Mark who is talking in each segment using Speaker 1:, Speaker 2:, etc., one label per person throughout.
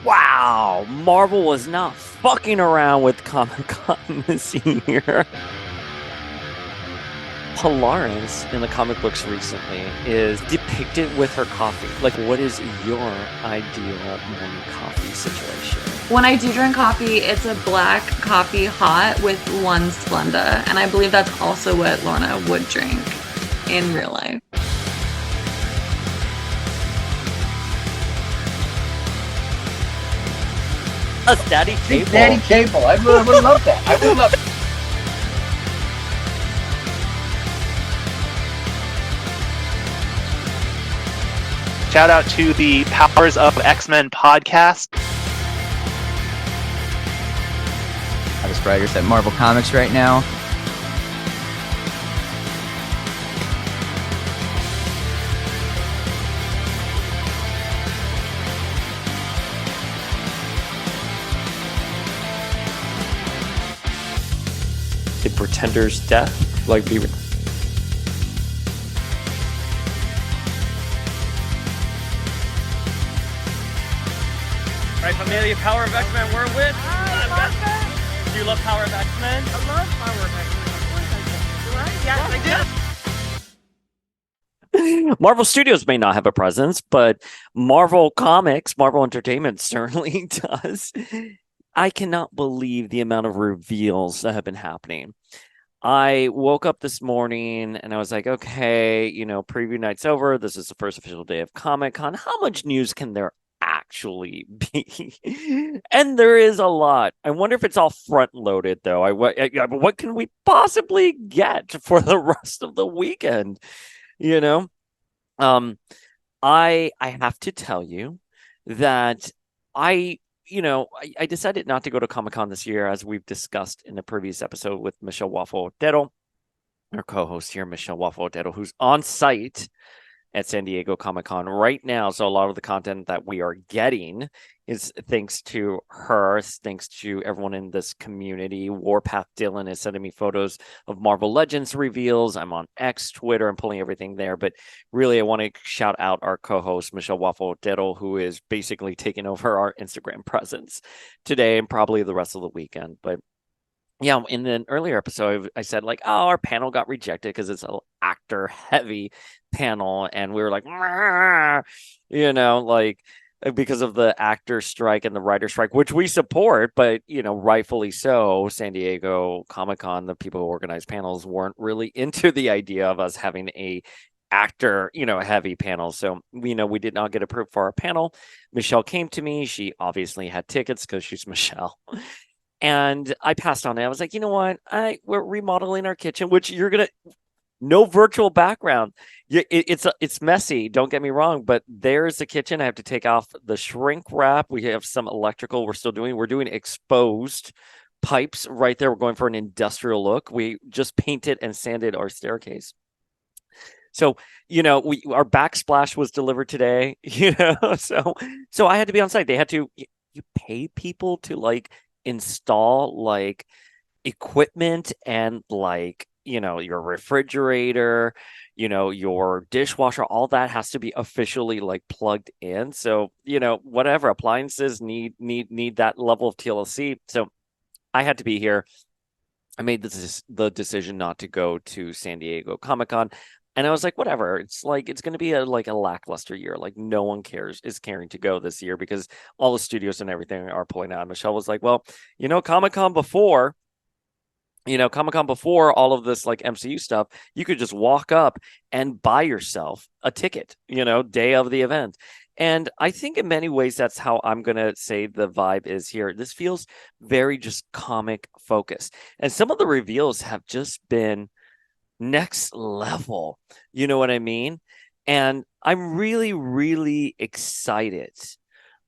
Speaker 1: Wow, Marvel was not fucking around with Comic-Con this year. Polaris in the comic books recently is depicted with her coffee. Like, what is your ideal morning coffee situation?
Speaker 2: When I do drink coffee, it's a black coffee hot with one Splenda. And I believe that's also what Lorna would drink in real life.
Speaker 1: A daddy cable.
Speaker 3: Daddy cable. I would love that. I would love.
Speaker 4: Shout out to the Powers of X-Men podcast.
Speaker 5: Hottest writers at Marvel Comics right now.
Speaker 1: The Pretender's death, like be.
Speaker 6: Right, familia, Power of X-Men, we're with. Do you love Power of X-Men?
Speaker 7: I love Power of X-Men. Of course I do. Do I? Yes, I do.
Speaker 1: Marvel Studios may not have a presence, but Marvel Comics, Marvel Entertainment certainly does. I cannot believe the amount of reveals that have been happening. I woke up this morning and I was like, okay, preview night's over. This is the first official day of Comic-Con. How much news can there actually be? And there is a lot. I wonder if it's all front loaded though. What can we possibly get for the rest of the weekend? I have to tell you that I decided not to go to Comic-Con this year, as we've discussed in the previous episode with Michelle Waffle Otero, our co-host here, Michelle Waffle Otero, who's on site at San Diego Comic-Con right now. So a lot of the content that we are getting is thanks to her, thanks to everyone in this community. Warpath Dylan is sending me photos of Marvel Legends reveals. I'm on X, Twitter, and pulling everything there. But really, I want to shout out our co-host, Michelle Waffle Otero, who is basically taking over our Instagram presence today and probably the rest of the weekend. But yeah, in an earlier episode, I said our panel got rejected because it's an actor heavy panel. And we were like, because of the actor strike and the writer strike, which we support, but, rightfully so. San Diego Comic-Con, the people who organize panels weren't really into the idea of us having a actor, heavy panel. So, we did not get approved for our panel. Michelle came to me. She obviously had tickets because she's Michelle. And I passed on it. I was like, you know what? We're remodeling our kitchen, which no virtual background. It's messy. Don't get me wrong, but there's the kitchen. I have to take off the shrink wrap. We have some electrical. We're doing exposed pipes right there. We're going for an industrial look. We just painted and sanded our staircase. So, our backsplash was delivered today, so I had to be on site. They had to, you pay people to install equipment and your refrigerator, your dishwasher, all that has to be officially plugged in. So, whatever appliances need that level of TLC. So I had to be here. I made the decision not to go to San Diego Comic-Con. And I was like, whatever. It's going to be a lackluster year. No one is caring to go this year because all the studios and everything are pulling out. Michelle was like, well, Comic-Con before all of this MCU stuff, you could just walk up and buy yourself a ticket, day of the event. And I think in many ways, that's how I'm going to say the vibe is here. This feels very just comic focused. And some of the reveals have just been next level. You know what I mean? And I'm really, really excited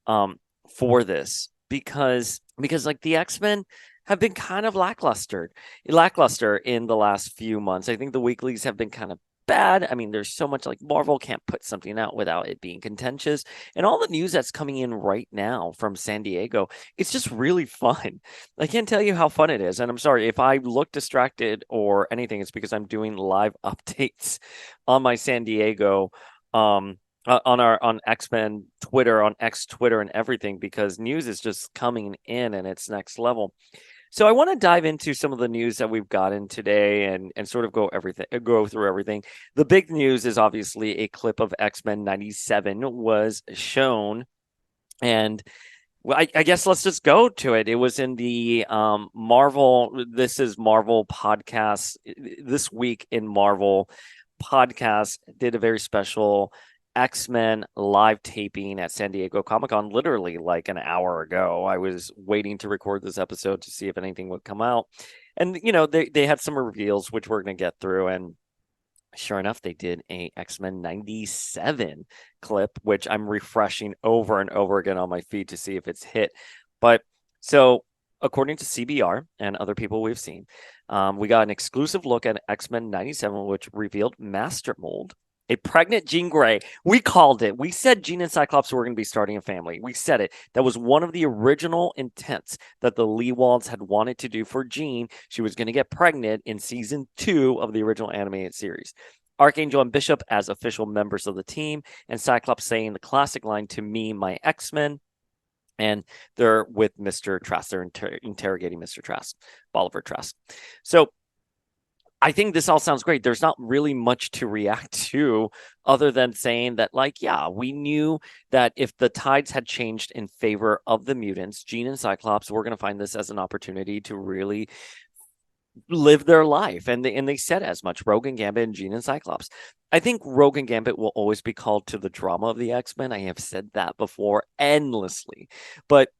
Speaker 1: for this because the X-Men have been kind of lackluster in the last few months. I think the weeklies have been kind of bad. I mean, there's so much Marvel can't put something out without it being contentious. And all the news that's coming in right now from San Diego, it's just really fun. I can't tell you how fun it is. And I'm sorry if I look distracted or anything, it's because I'm doing live updates on my San Diego on X-Men Twitter, on X Twitter and everything, because news is just coming in and it's next level. So I want to dive into some of the news that we've gotten today and sort of go through everything. The big news is obviously a clip of X-Men 97 was shown, and well, I guess let's just go to it. It was in the Marvel. This is Marvel podcast. This week in Marvel podcast did a very special X-Men live taping at San Diego Comic-Con, literally like an hour ago. I was waiting to record this episode to see if anything would come out. And, they had some reveals, which we're going to get through. And sure enough, they did a X-Men 97 clip, which I'm refreshing over and over again on my feed to see if it's hit. But so according to CBR and other people we've seen, we got an exclusive look at X-Men 97, which revealed Master Mold, a pregnant Jean Grey. We called it. We said Jean and Cyclops were going to be starting a family. We said it. That was one of the original intents that the Lewalds had wanted to do for Jean. She was going to get pregnant in season 2 of the original animated series. Archangel and Bishop as official members of the team, and Cyclops saying the classic line, "To me, my X-Men." And they're with Mr. Trask. They're interrogating Mr. Trask, Bolivar Trask. So I think this all sounds great. There's not really much to react to other than saying that, like, yeah, we knew that if the tides had changed in favor of the mutants, Jean and Cyclops were going to find this as an opportunity to really live their life. And they said as much, Rogue and Gambit and Jean and Cyclops. I think Rogue and Gambit will always be called to the drama of the X-Men. I have said that before endlessly. But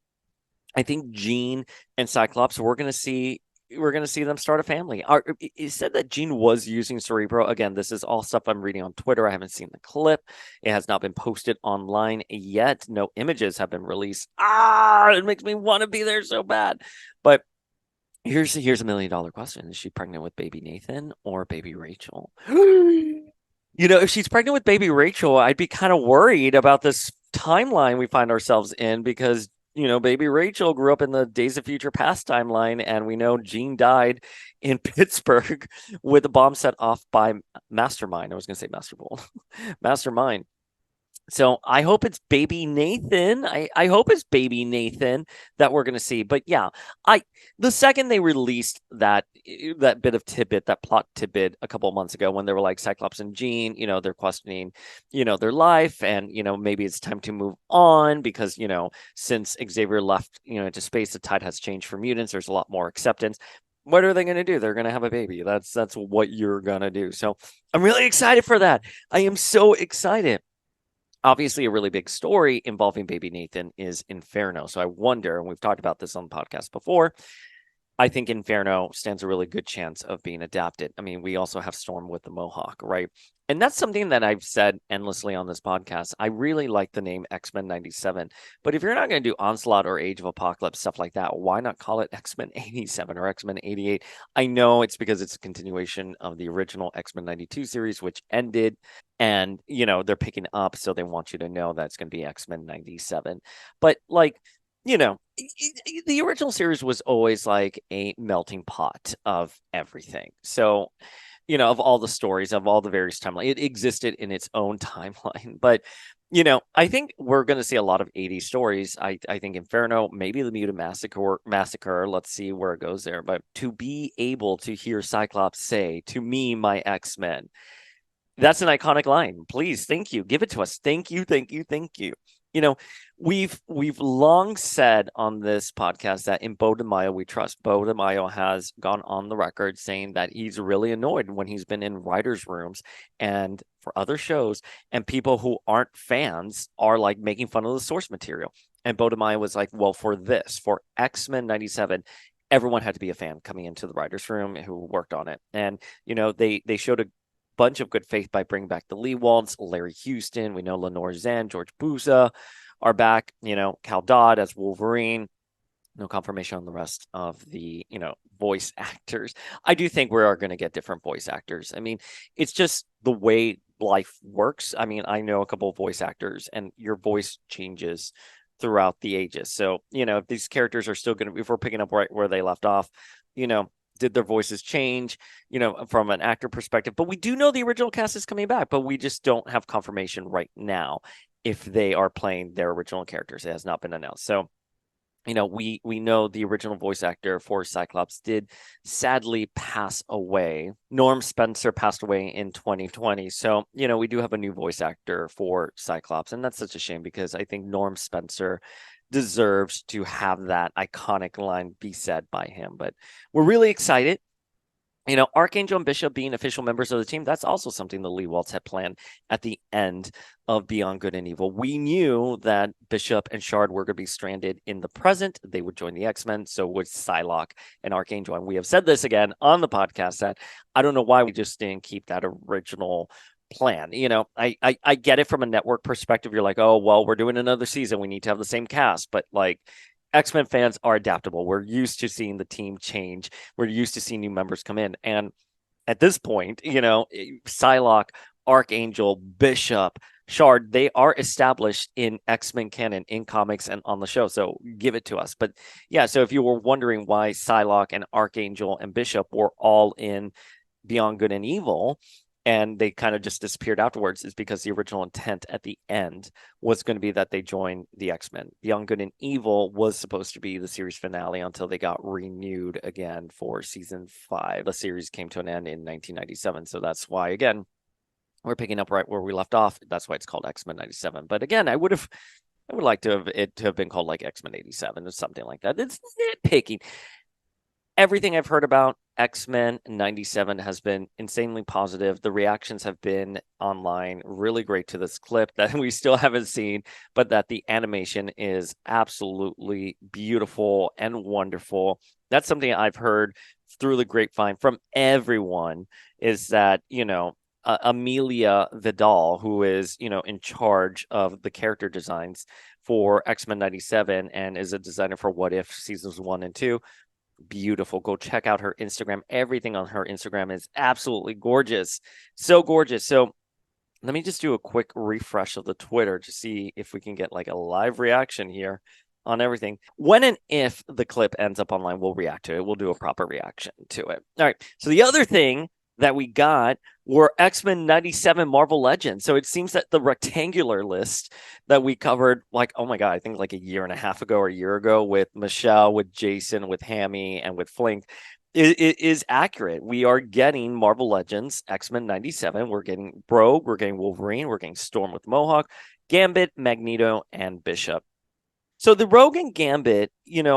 Speaker 1: I think Jean and Cyclops, we're going to see them start a family. It said that Jean was using Cerebro. Again, this is all stuff I'm reading on Twitter. I haven't seen the clip. It has not been posted online yet. No images have been released. It makes me want to be there so bad. But here's $1 million question. Is she pregnant with baby Nathan or baby Rachel? If she's pregnant with baby Rachel, I'd be kind of worried about this timeline we find ourselves in, because baby Rachel grew up in the Days of Future Past timeline, and we know Jean died in Pittsburgh with a bomb set off by Mastermind. I was going to say Masterbolt. Mastermind. So I hope it's baby Nathan. I hope it's baby Nathan that we're going to see. But yeah, the second they released that bit of tidbit, that plot tidbit a couple of months ago, when they were like Cyclops and Jean, they're questioning, their life, and maybe it's time to move on because since Xavier left, into space, the tide has changed for mutants. There's a lot more acceptance. What are they going to do? They're going to have a baby. That's what you're going to do. So I'm really excited for that. I am so excited. Obviously, a really big story involving baby Nathan is Inferno. So I wonder, and we've talked about this on the podcast before, I think Inferno stands a really good chance of being adapted. I mean, we also have Storm with the Mohawk, right? And that's something that I've said endlessly on this podcast. I really like the name X-Men 97. But if you're not going to do Onslaught or Age of Apocalypse, stuff like that, why not call it X-Men 87 or X-Men 88? I know it's because it's a continuation of the original X-Men 92 series, which ended. And, they're picking up, so they want you to know that it's going to be X-Men 97. But, the original series was always like a melting pot of everything. So, of all the stories, of all the various timelines, it existed in its own timeline. But, I think we're going to see a lot of 80s stories. I think Inferno, maybe the Mutant Massacre. Let's see where it goes there. But to be able to hear Cyclops say, "To me, my X-Men," that's an iconic line. Please, thank you. Give it to us. Thank you, thank you, thank you. We've long said on this podcast that in Beau DeMaio we trust. Beau DeMaio has gone on the record saying that he's really annoyed when he's been in writers' rooms and for other shows, and people who aren't fans are like making fun of the source material. And Beau DeMaio was like, well, for X-Men 97, everyone had to be a fan coming into the writers' room who worked on it. And, they showed a bunch of good faith by bringing back the Lewalds, Larry Houston. We know Lenore Zan, George Buza are back. Cal Dodd as Wolverine. No confirmation on the rest of the, voice actors. I do think we are going to get different voice actors. I mean, it's just the way life works. I mean, I know a couple of voice actors, and your voice changes throughout the ages. So, if these characters are still going to, if we're picking up right where they left off, Did their voices change, from an actor perspective? But we do know the original cast is coming back, but we just don't have confirmation right now if they are playing their original characters. It has not been announced. So, we know the original voice actor for Cyclops did sadly pass away. Norm Spencer passed away in 2020. So, we do have a new voice actor for Cyclops. And that's such a shame because I think Norm Spencer deserves to have that iconic line be said by him. But we're really excited. Archangel and Bishop being official members of the team, that's also something that Lee Waltz had planned at the end of Beyond Good and Evil. We knew that Bishop and Shard were going to be stranded in the present. They would join the X-Men, so would Psylocke and Archangel. And we have said this again on the podcast that I don't know why we just didn't keep that original plan. I get it from a network perspective. You're like, oh, well, we're doing another season. We need to have the same cast. But X-Men fans are adaptable. We're used to seeing the team change. We're used to seeing new members come in. And at this point, Psylocke, Archangel, Bishop, Shard, they are established in X-Men canon, in comics and on the show. So give it to us. But yeah, so if you were wondering why Psylocke and Archangel and Bishop were all in Beyond Good and Evil, and they kind of just disappeared afterwards, is because the original intent at the end was going to be that they join the X-Men. Beyond Good and Evil was supposed to be the series finale until they got renewed again for season 5. The series came to an end in 1997. So that's why, again, we're picking up right where we left off. That's why it's called X-Men 97. But again, I would like to have been called X-Men 87 or something like that. It's nitpicking. Everything I've heard about X-Men 97 has been insanely positive. The reactions have been online really great to this clip that we still haven't seen, but that the animation is absolutely beautiful and wonderful. That's something I've heard through the grapevine from everyone, is that, Amelia Vidal, who is, in charge of the character designs for X-Men 97 and is a designer for What If seasons 1 and 2, beautiful. Go check out her Instagram. Everything on her Instagram is absolutely gorgeous. So gorgeous. So let me just do a quick refresh of the Twitter to see if we can get a live reaction here on everything. When and if the clip ends up online, we'll react to it. We'll do a proper reaction to it. All right. So the other thing that we got were X-Men 97 Marvel Legends. So it seems that the rectangular list that we covered, oh my God, I think a year and a half ago or a year ago with Michelle, with Jason, with Hammy, and with Flink, is accurate. We are getting Marvel Legends, X-Men 97. We're getting Rogue, we're getting Wolverine, we're getting Storm with Mohawk, Gambit, Magneto, and Bishop. So the Rogue and Gambit,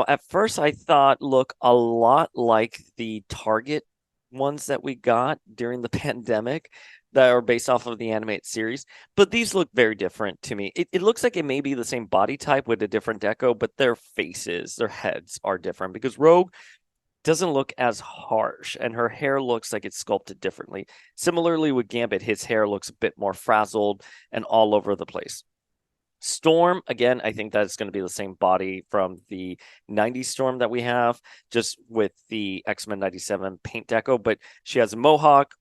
Speaker 1: at first I thought look a lot like the Target ones that we got during the pandemic that are based off of the animated series, but these look very different to me. It looks like it may be the same body type with a different deco, but their faces, their heads are different, because Rogue doesn't look as harsh and her hair looks like it's sculpted differently. Similarly with Gambit, his hair looks a bit more frazzled and all over the place. Storm, again, I think that's going to be the same body from the 90s Storm that we have, just with the X-Men 97 paint deco, but she has a mohawk.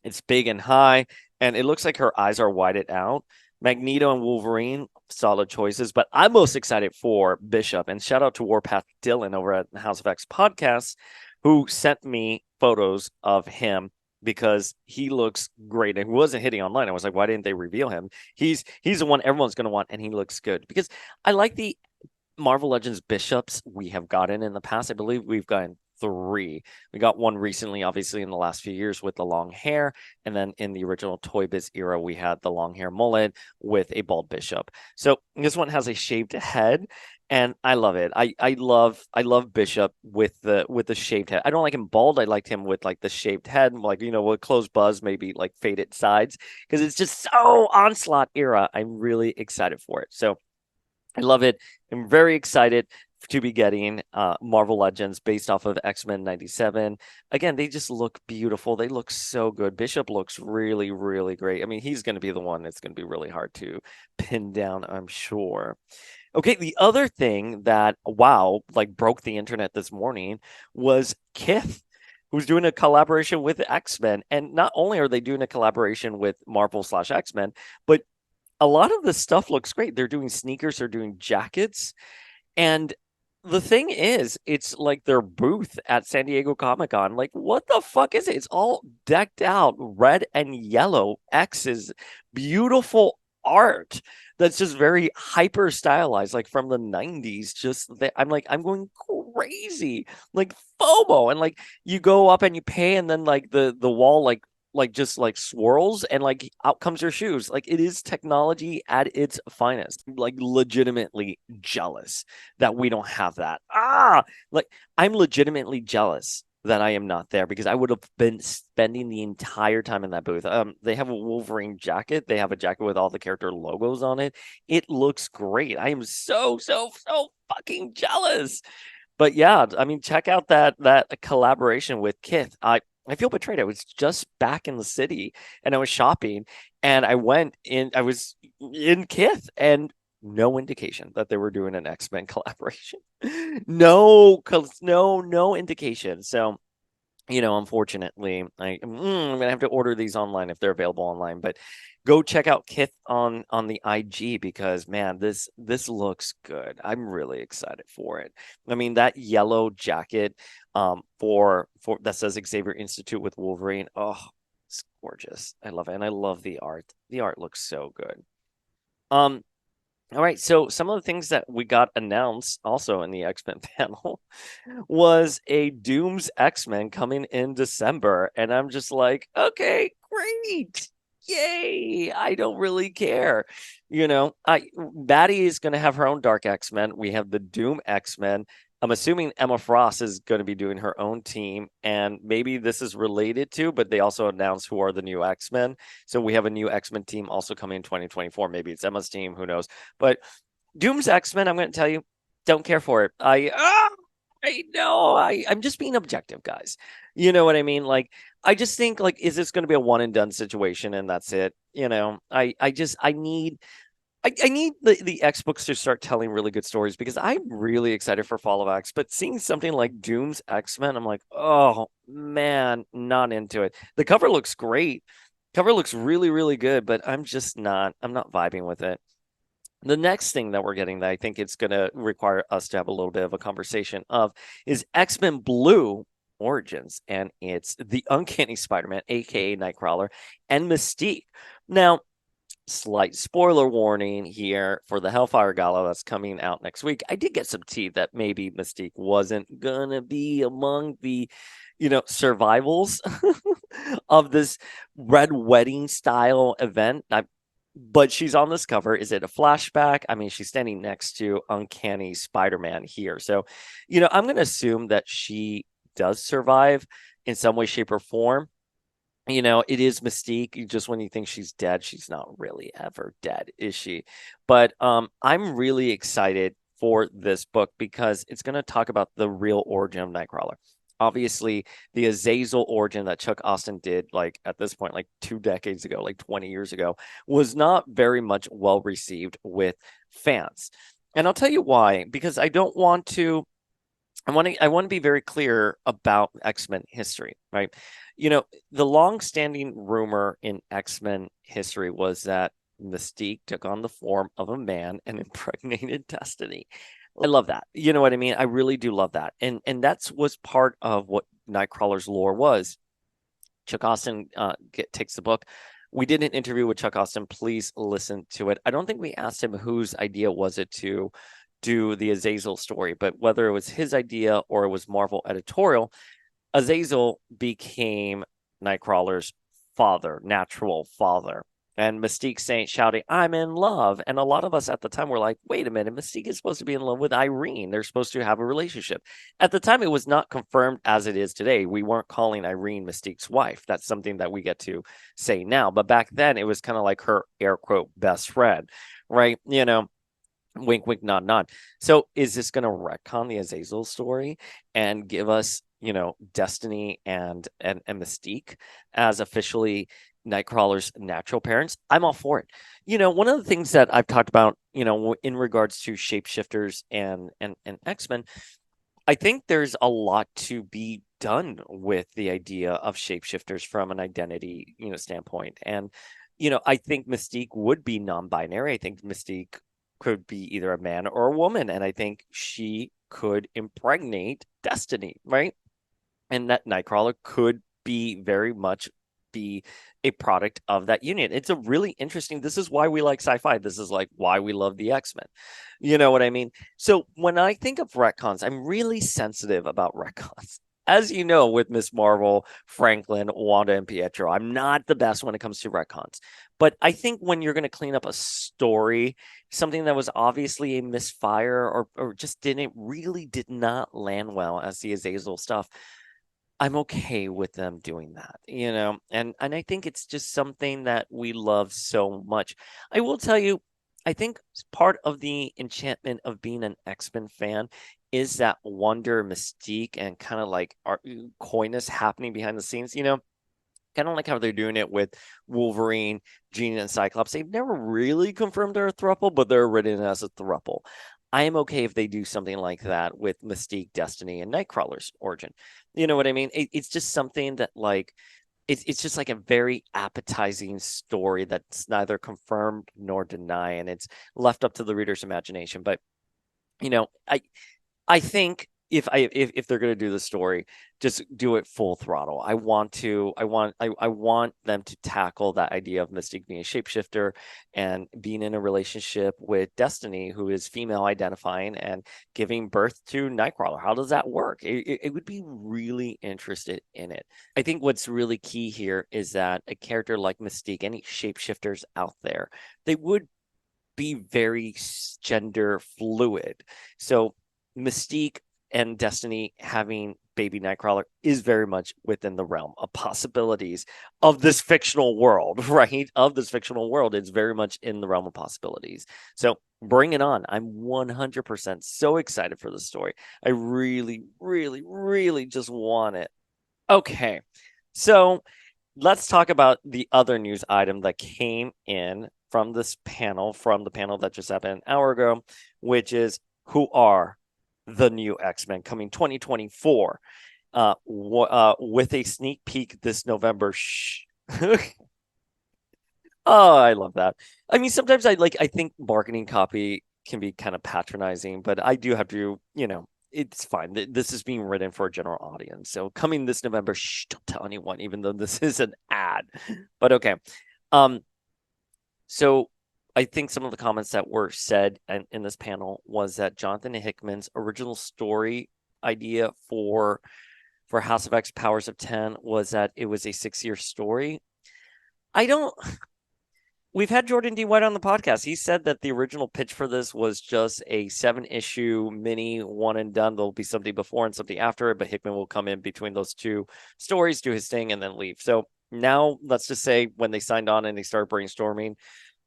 Speaker 1: It's big and high, and it looks like her eyes are whited out. Magneto and Wolverine, solid choices, but I'm most excited for Bishop. And shout out to Warpath Dylan over at the House of X podcast, who sent me photos of him, because he looks great and he wasn't hitting online. I was like, why didn't they reveal him? He's the one everyone's going to want, and he looks good, because I like the Marvel Legends Bishops we have gotten in the past. I believe we've gotten 3. We got one recently, obviously, in the last few years with the long hair. And then in the original Toy Biz era, we had the long hair mullet with a bald Bishop. So this one has a shaved head, and I love it. I love Bishop with the shaved head. I don't like him bald. I liked him with the shaved head, with closed buzz, maybe faded sides, because it's just so Onslaught era. I'm really excited for it. So I love it. I'm very excited to be getting Marvel Legends based off of X-Men 97. Again, they just look beautiful. They look so good. Bishop looks really, really great. I mean, he's going to be the one that's going to be really hard to pin down, I'm sure. Okay, the other thing that, broke the internet this morning was Kith, who's doing a collaboration with X-Men. And not only are they doing a collaboration with Marvel/X-Men, but a lot of the stuff looks great. They're doing sneakers, they're doing jackets. And the thing is, it's like their booth at San Diego Comic-Con. Like, what the fuck is it? It's all decked out, red and yellow X's, beautiful art that's just very hyper stylized, like from the 90s. I'm like, I'm going crazy, like FOMO. And like you go up and you pay, and then like the wall like just like swirls, and like out comes your shoes. Like, it is technology at its finest. Like, legitimately jealous that we don't have that. Like, I'm legitimately jealous that I am not there, because I would have been spending the entire time in that booth. They have a Wolverine jacket. They have a jacket with all the character logos on it. It looks great. I am so fucking jealous. But yeah, I mean, check out that collaboration with Kith. I feel betrayed. I was just back in the city and I was shopping, and I was in Kith, and no indication that they were doing an X-Men collaboration. No indication. So, unfortunately, I'm gonna have to order these online if they're available online. But go check out Kith on the IG, because man, this looks good. I'm really excited for it. I mean, that yellow jacket for that says Xavier Institute with Wolverine. Oh, it's gorgeous. I love it, and I love the art. The art looks so good. Um, all right, so some of the things that we got announced also in the X-Men panel was a Doom's X-Men coming in December, and I'm just like, okay, great. Yay. I don't really care. Maddie is going to have her own Dark X-Men. We have the Doom X-Men. I'm assuming Emma Frost is going to be doing her own team, and maybe this is related to, but they also announced who are the new X-Men. So we have a new X-Men team also coming in 2024. Maybe it's Emma's team, who knows? But Doom's X-Men, I'm going to tell you, don't care for it. I know. I'm just being objective, guys. You know what I mean? Like, I just think, like, is this going to be a one and done situation and that's it? I need the X books to start telling really good stories, because I'm really excited for Fall of X. But seeing something like Doom's X-Men, I'm like, oh man, not into it. The cover looks great. Cover looks really good, but I'm not vibing with it. The next thing that we're getting that I think it's going to require us to have a little bit of a conversation of is X-Men Blue Origins, and it's the Uncanny Spider-Man, aka Nightcrawler, and Mystique. Now, slight spoiler warning here for the Hellfire Gala that's coming out next week. I did get some tea that maybe Mystique wasn't gonna be among the, survivals of this Red Wedding style event. But she's on this cover. Is it a flashback? I mean, she's standing next to Uncanny Spider-Man here. So, I'm going to assume that she does survive in some way, shape, or form. It is Mystique. Just when you think she's dead, she's not really ever dead, is she? But I'm really excited for this book, because it's going to talk about the real origin of Nightcrawler. Obviously, the Azazel origin that Chuck Austin did, like at this point, like 2 decades ago, like 20 years ago, was not very much well received with fans. And I'll tell you why, because I want to be very clear about X-Men history, right? The long-standing rumor in X-Men history was that Mystique took on the form of a man and impregnated Destiny. I love that. You know what I mean? I really do love that. And was part of what Nightcrawler's lore was. Chuck Austin takes the book. We did an interview with Chuck Austin. Please listen to it. I don't think we asked him whose idea was it to do the Azazel story, but whether it was his idea or it was Marvel editorial, Azazel became Nightcrawler's father, natural father. And Mystique shouting, "I'm in love." And a lot of us at the time were like, wait a minute, Mystique is supposed to be in love with Irene. They're supposed to have a relationship. At the time, it was not confirmed as it is today. We weren't calling Irene Mystique's wife. That's something that we get to say now. But back then, it was kind of like her air quote best friend, right? Wink, wink, nod, nod. So is this going to retcon the Azazel story and give us, Destiny and Mystique as officially Nightcrawler's natural parents? I'm all for it. One of the things that I've talked about, in regards to shapeshifters and X-Men, I think there's a lot to be done with the idea of shapeshifters from an identity, standpoint. And, I think Mystique would be non-binary. I think Mystique could be either a man or a woman. And I think she could impregnate Destiny, right? And that Nightcrawler could be very much be a product of that union. It's a really interesting. This is why we like sci-fi. This is like why we love the X-Men. You know what I mean? So when I think of retcons, I'm really sensitive about retcons. As you know, with Miss Marvel, Franklin, Wanda, and Pietro, I'm not the best when it comes to retcons. But I think when you're going to clean up a story, something that was obviously a misfire or just did not land well as the Azazel stuff, I'm okay with them doing that, you know, and I think it's just something that we love so much. I will tell you, I think part of the enchantment of being an X-Men fan is that wonder, mystique, and kind of like coyness happening behind the scenes, you know, kind of like how they're doing it with Wolverine, Jean, and Cyclops. They've never really confirmed they're a throuple, but they're written as a throuple. I am okay if they do something like that with Mystique, Destiny, and Nightcrawler's origin. You know what I mean? It's just something that like it's just like a very appetizing story that's neither confirmed nor denied, and it's left up to the reader's imagination. But you know, I think if they're going to do the story, just do it full throttle. I want them to tackle that idea of Mystique being a shapeshifter and being in a relationship with Destiny, who is female identifying and giving birth to Nightcrawler. How does that work? It would be really interested in it. I think what's really key here is that a character like Mystique, any shapeshifters out there, they would be very gender fluid. So Mystique and Destiny having baby Nightcrawler is very much within the realm of possibilities of this fictional world, right? Of this fictional world, it's very much in the realm of possibilities. So bring it on. I'm 100% so excited for the story. I really, really, really just want it. Okay, so let's talk about the other news item that came in from this panel, from the panel that just happened an hour ago, which is who are the new X-Men coming 2024 with a sneak peek this November. Oh, I love that. I mean, sometimes I think marketing copy can be kind of patronizing, but I do have to, you know, it's fine. This is being written for a general audience. So coming this November, don't tell anyone, even though this is an ad. But okay. So I think some of the comments that were said in this panel was that Jonathan Hickman's original story idea for House of X Powers of 10 was that it was a 6-year story. We've had Jordan D. White on the podcast. He said that the original pitch for this was just a 7-issue mini, one and done. There'll be something before and something after it, but Hickman will come in between those two stories, do his thing, and then leave. So now let's just say when they signed on and they started brainstorming,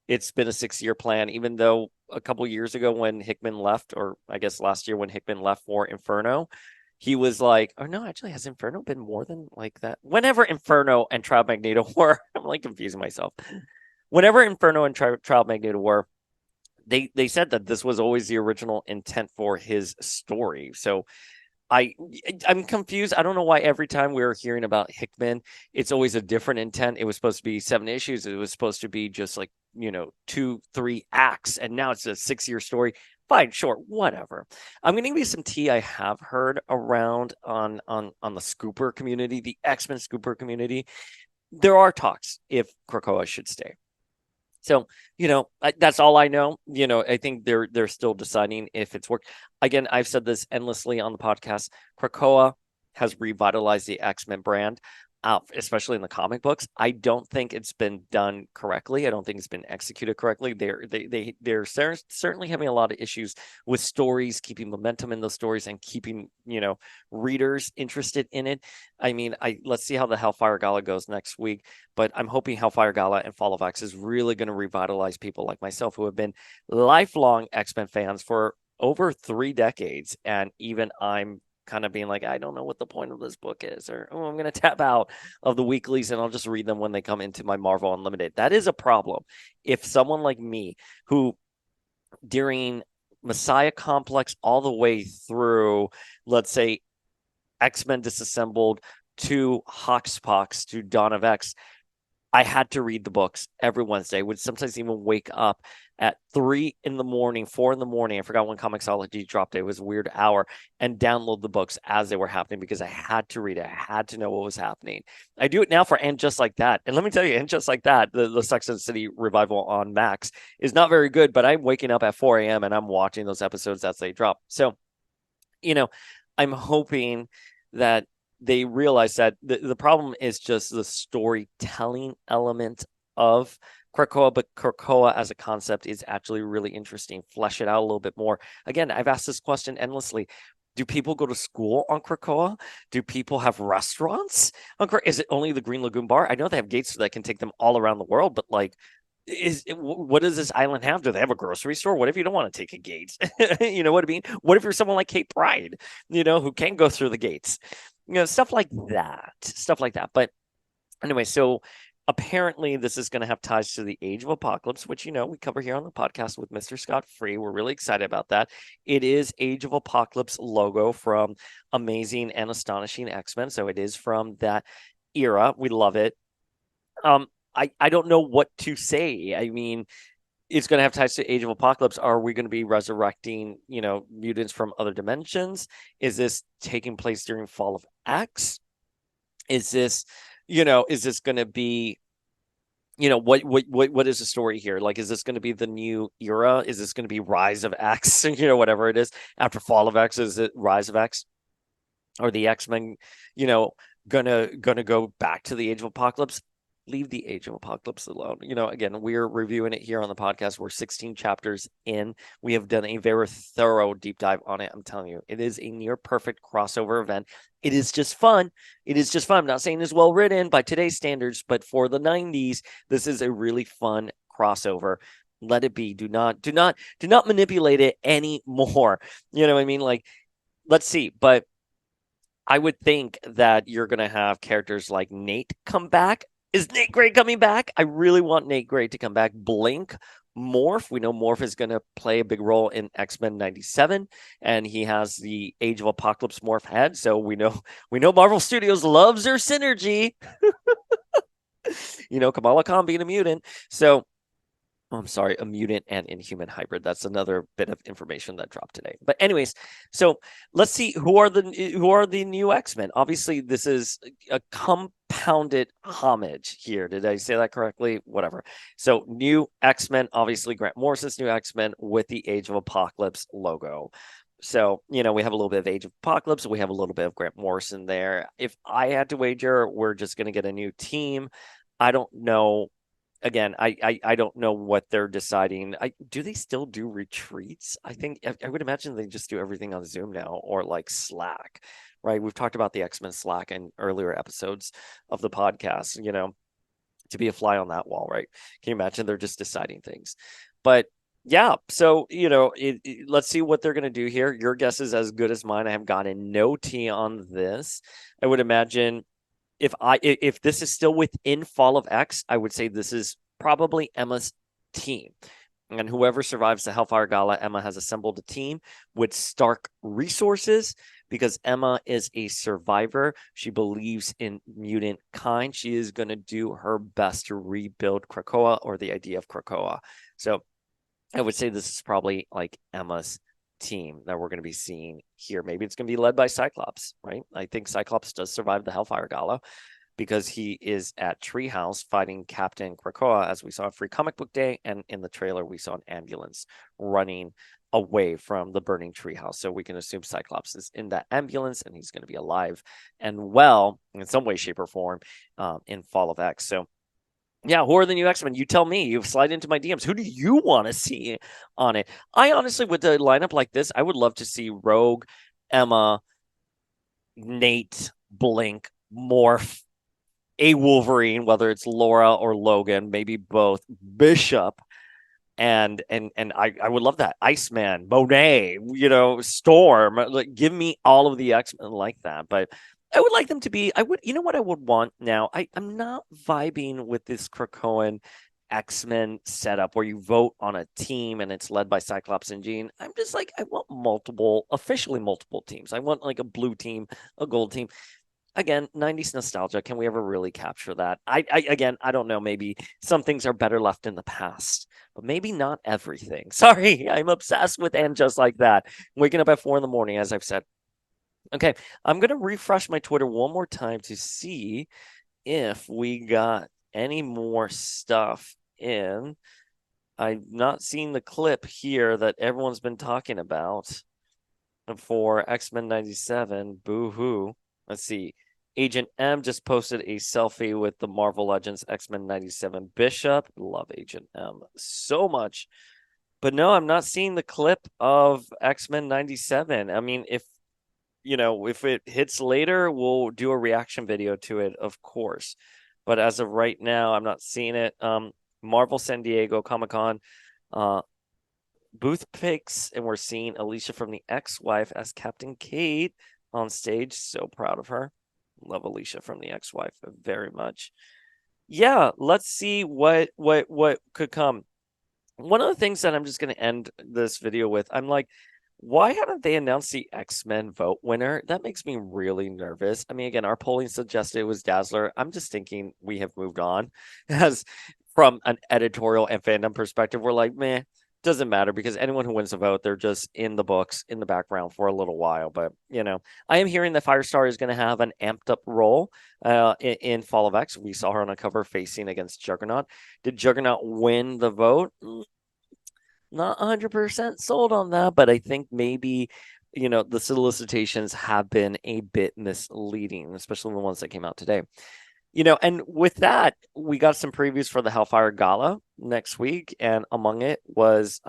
Speaker 1: it's been a 6-year plan, even though a couple years ago when Hickman left, or I guess last year when Hickman left for Inferno, he was like, oh no, actually, has Inferno been more than like that? Whenever Inferno and Trial Magneto were, I'm like confusing myself. Whenever Inferno and Trial Magneto were, they said that this was always the original intent for his story. So I'm confused. I don't know why every time we're hearing about Hickman, it's always a different intent. It was supposed to be 7 issues. It was supposed to be just like, 2-3 acts. And now it's a 6-year story. Fine, sure, whatever. I'm going to give you some tea I have heard around on the Scooper community, the X-Men Scooper community. There are talks if Krakoa should stay. So, that's all I know. I think they're still deciding if it's worked. Again, I've said this endlessly on the podcast. Krakoa has revitalized the X-Men brand, especially in the comic books. I don't think it's been done correctly. I don't think it's been executed correctly. They're certainly having a lot of issues with stories, keeping momentum in those stories, and keeping readers interested in it. I mean, let's see how the Hellfire Gala goes next week, but I'm hoping Hellfire Gala and Fall of X is really going to revitalize people like myself who have been lifelong X-Men fans for over 3 decades, and even I'm kind of being like, I don't know what the point of this book is, or I'm going to tap out of the weeklies and I'll just read them when they come into my Marvel Unlimited. That is a problem. If someone like me, who during Messiah Complex all the way through, let's say, X-Men Disassembled to Hoxpox to Dawn of X, I had to read the books every Wednesday, would sometimes even wake up at 3 in the morning, 4 in the morning. I forgot when Comixology dropped it. It was a weird hour, and download the books as they were happening because I had to read it. I had to know what was happening. I do it now for And Just Like That. And let me tell you, And Just Like That, the Sex and the City revival on Max is not very good, but I'm waking up at 4 a.m. and I'm watching those episodes as they drop. So, I'm hoping that they realize that the problem is just the storytelling element of Krakoa, but Krakoa as a concept is actually really interesting. Flesh it out a little bit more. Again, I've asked this question endlessly. Do people go to school on Krakoa? Do people have restaurants on Krakoa? Is it only the Green Lagoon Bar? I know they have gates that can take them all around the world, but like, what does this island have? Do they have a grocery store? What if you don't want to take a gate? You know what I mean? What if you're someone like Kate Pride, who can go through the gates? Stuff like that. But anyway, so apparently this is going to have ties to the Age of Apocalypse, which, we cover here on the podcast with Mr. Scott Free. We're really excited about that. It is Age of Apocalypse logo from Amazing and Astonishing X-Men. So it is from that era. We love it. I don't know what to say. I mean, it's going to have ties to Age of Apocalypse. Are we going to be resurrecting, mutants from other dimensions? Is this taking place during Fall of X? Is this going to be, what is the story here? Like, is this going to be the new era? Is this going to be Rise of X? Whatever it is after Fall of X, is it Rise of X? Or the X-Men, gonna go back to the Age of Apocalypse? Leave the Age of Apocalypse alone. Again, we're reviewing it here on the podcast. We're 16 chapters in. We have done a very thorough deep dive on it. I'm telling you, it is a near perfect crossover event. It is just fun. I'm not saying it's well written by today's standards, but for the 90s, this is a really fun crossover. Let it be. Do not manipulate it anymore. You know what I mean? Like, let's see. But I would think that you're going to have characters like Nate come back. Is Nate Gray coming back? I really want Nate Gray to come back. Blink, Morph. We know Morph is going to play a big role in X-Men 97, and he has the Age of Apocalypse Morph head. So we know Marvel Studios loves their synergy. Kamala Khan being a mutant. So I'm sorry, a mutant and Inhuman hybrid. That's another bit of information that dropped today. But anyways, so let's see who are the new X-Men. Obviously, this is a compounded homage here. Did I say that correctly? Whatever. So new X-Men, obviously Grant Morrison's new X-Men with the Age of Apocalypse logo. So, we have a little bit of Age of Apocalypse. We have a little bit of Grant Morrison there. If I had to wager, we're just going to get a new team. I don't know. Again, I don't know what they're deciding. Do they still do retreats? I would imagine they just do everything on Zoom now or like Slack, right? We've talked about the X-Men Slack in earlier episodes of the podcast, to be a fly on that wall, right? Can you imagine they're just deciding things? But yeah, so, let's see what they're going to do here. Your guess is as good as mine. I have gotten no tea on this. I would imagine if this is still within Fall of X, I would say this is probably Emma's team. And whoever survives the Hellfire Gala, Emma has assembled a team with Stark resources because Emma is a survivor. She believes in mutant kind. She is going to do her best to rebuild Krakoa, or the idea of Krakoa. So I would say this is probably like Emma's team that we're going to be seeing here. Maybe it's going to be led by Cyclops, right? I think Cyclops does survive the Hellfire Gala because he is at Treehouse fighting Captain Krakoa, as we saw at Free Comic Book Day, and in the trailer we saw an ambulance running away from the burning treehouse. So we can assume Cyclops is in that ambulance and he's going to be alive and well in some way, shape, or form in Fall of X. So yeah, who are the new X-Men? You tell me. You slide into my DMs. Who do you want to see on it? I honestly, with a lineup like this, I would love to see Rogue, Emma, Nate, Blink, Morph, a Wolverine, whether it's Laura or Logan, maybe both, Bishop, and I would love that. Iceman, Monet, Storm. Like, give me all of the X-Men like that. But I would like them to be, what I would want now? I'm not vibing with this Krakoan X-Men setup where you vote on a team and it's led by Cyclops and Jean. I'm just like, I want officially multiple teams. I want like a blue team, a gold team. again, 90s nostalgia. Can we ever really capture that? Again, I don't know. Maybe some things are better left in the past, but maybe not everything. Sorry, I'm obsessed with And Just Like That. Waking up at 4 in the morning, as I've said. Okay, I'm going to refresh my Twitter one more time to see if we got any more stuff in. I've not seen the clip here that everyone's been talking about for X-Men 97. Boo-hoo. Let's see. Agent M just posted a selfie with the Marvel Legends X-Men 97 Bishop. Love Agent M so much. But no, I'm not seeing the clip of X-Men 97. I mean, if it hits later, we'll do a reaction video to it, of course. But as of right now, I'm not seeing it. Marvel San Diego Comic-Con booth pics, and we're seeing Alicia from The Ex-Wife as Captain Kate on stage. So proud of her. Love Alicia from The Ex-Wife very much. Yeah, let's see what could come. One of the things that I'm just going to end this video with, I'm like, why haven't they announced the X-Men vote winner? That makes me really nervous. I mean, again, our polling suggested it was Dazzler. I'm just thinking we have moved on. As from an editorial and fandom perspective, we're like, meh, doesn't matter, because anyone who wins the vote, they're just in the books, in the background for a little while. But, I am hearing that Firestar is going to have an amped up role in Fall of X. We saw her on a cover facing against Juggernaut. Did Juggernaut win the vote? Not 100% sold on that, but I think maybe, the solicitations have been a bit misleading, especially the ones that came out today. And with that, we got some previews for the Hellfire Gala next week, and among it was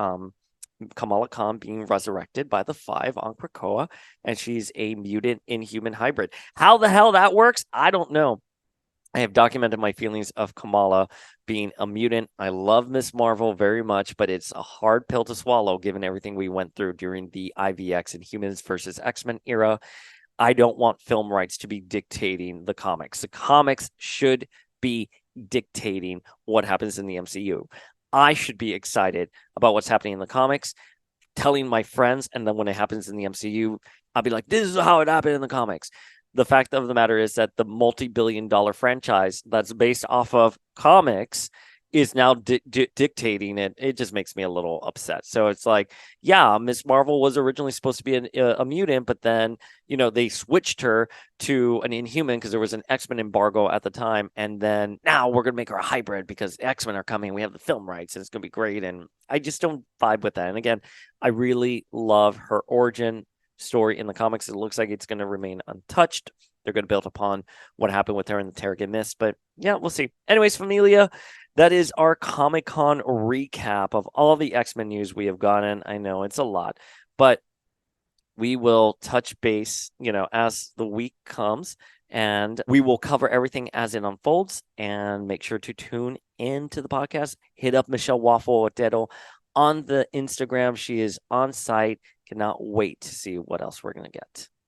Speaker 1: Kamala Khan being resurrected by the Five on Krakoa, and she's a mutant Inhuman hybrid. How the hell that works, I don't know. I have documented my feelings of Kamala being a mutant. I love Miss Marvel very much, but it's a hard pill to swallow given everything we went through during the IVX and Humans versus X-Men era. I don't want film rights to be dictating the comics. The comics should be dictating what happens in the MCU. I should be excited about what's happening in the comics, telling my friends, and then when it happens in the MCU, I'll be like, this is how it happened in the comics. The fact of the matter is that the multi-billion-dollar franchise that's based off of comics is now dictating it. It just makes me a little upset. So it's like, yeah, Miss Marvel was originally supposed to be a mutant, but then, they switched her to an Inhuman because there was an X-Men embargo at the time. And then now we're going to make her a hybrid because X-Men are coming. We have the film rights and it's going to be great. And I just don't vibe with that. And again, I really love her origin story in the comics. It looks like it's going to remain untouched. They're going to build upon what happened with her in the Terrigen Mist. But yeah, we'll see. Anyways, Familia, that is our Comic-Con recap of all the X-Men news we have gotten. I know it's a lot, but we will touch base, as the week comes, and we will cover everything as it unfolds. And make sure to tune into the podcast. Hit up Michelle Waffle Otero on the Instagram. She is on site. Cannot wait to see what else we're going to get.